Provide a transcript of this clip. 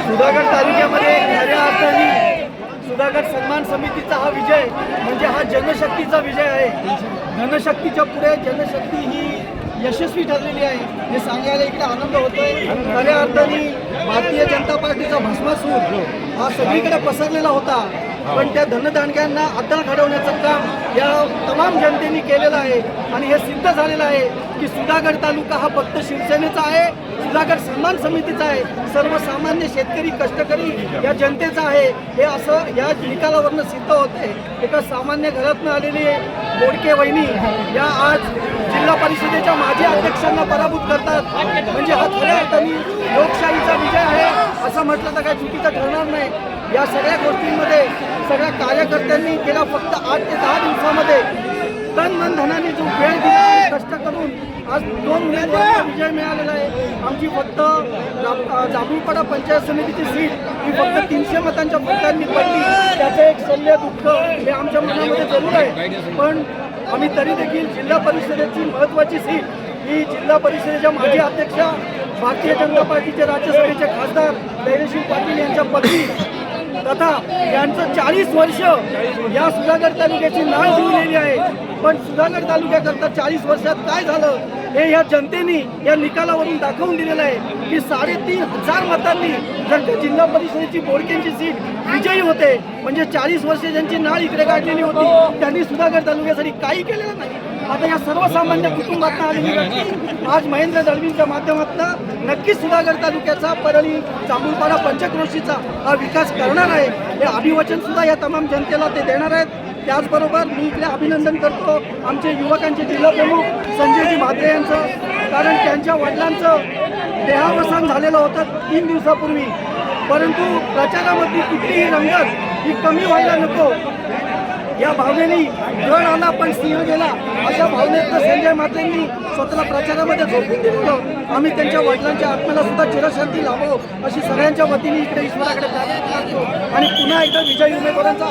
सुधागड तालुक्यामध्ये खऱ्या अर्थाने सुधागड सन्मान समितीचा हा विजय म्हणजे हा जनशक्तीचा विजय आहे। धनशक्तीच्या पुढे जनशक्ती ही यशस्वी ठरलेली आहे हे सांगायला इकडे आनंद होतोय। खऱ्या अर्थाने भारतीय जनता पार्टीचा भस्मासूर हा सगळीकडे पसरलेला होता, पण त्या धनदांडग्यांना अद्दल घडवण्याचं काम या तमाम जनतेने केलेलं आहे आणि हे सिद्ध झालेलं आहे की सुधागड तालुका हा फक्त शिवसेनेचा आहे, सुधागड सन्मान समितीचा आहे, सर्वसामान्य शेतकरी कष्टकरी या जनतेचा आहे हे असं या निकालावरनं सिद्ध होते। एका सामान्य घरातून आलेली बोडके वहिनी या आज जिल्हा परिषदेच्या माजी अध्यक्षांना पराभूत करतात म्हणजे हा खऱ्या अर्थाने लोकशाहीचा विजय आहे असं म्हटलं तर काही चुकीचं ठरणार नाही। या सगळ्या गोष्टींमध्ये सगळ्या कार्यकर्त्यांनी गेल्या फक्त 8 ते 10 दिवसामध्ये तन मन धनाने जो वेळ दिला कष्ट करून आज 2 उमेदवारांना विजय मिळालेला आहे। आमची फक्त जांभूळपाडा पंचायत समितीची सीट ही फक्त 300 मतांच्या फरकांनी पडली, त्याचं एक शल्य दुःख हे आमच्या मनामध्ये जरूर आहे, पण आम्ही तरी देखील जिल्हा परिषदेची महत्त्वाची सीट ही जिल्हा परिषदेच्या माजी अध्यक्षा भारतीय जनता पार्टीचे राज्यसभेचे खासदार धैर्यशील पाटील यांच्या पत्नी तथा यांचं 40 वर्ष या सुधागड तालुक्याची नाळ दिलेली आहे। पण सुधागड तालुक्याकरता 40 वर्षात काय झालं हे या जनतेने या निकालावरून दाखवून दिलेलं आहे की 3,500 मतांनी जर का जिल्हा परिषदेची बोडकेंची सीट विजयी होते म्हणजे 40 वर्ष ज्यांची नाळ इकडे काढलेली होती त्यांनी सुधागड तालुक्यासाठी काही केलेलं नाही। आता या सर्वसामान्य कुटुंबातून आलेली व्यक्ती आज महेंद्र दळवींच्या माध्यमातून नक्कीच सुधागड तालुक्याचा परळी जांभूळपाडा पंचक्रोशीचा हा विकास करणार आहे हे अभिवचन सुद्धा या तमाम जनतेला ते देणार आहेत। त्याचबरोबर मी इकडे अभिनंदन करतो आमचे युवकांचे जिल्हा प्रमुख संजयजी म्हात्रे यांचं, कारण त्यांच्या वडिलांचं देहावसान झालेलं होतं 3 दिवसापूर्वी, परंतु प्रचारामध्ये कुठलीही रंगत ही कमी व्हायला नको या भावनेने गड आला पण सिंह गेला अशा भावनेतनं संजय म्हात्रेंनी स्वतःला प्रचारामध्ये झोपून दिलं। आम्ही त्यांच्या वडिलांच्या आत्म्याला सुद्धा चिरशांती लाभो अशी सगळ्यांच्या वतीने इकडे ईश्वराकडे प्रार्थना करतो आणि पुन्हा एकदा विजयी उमेदवारांचा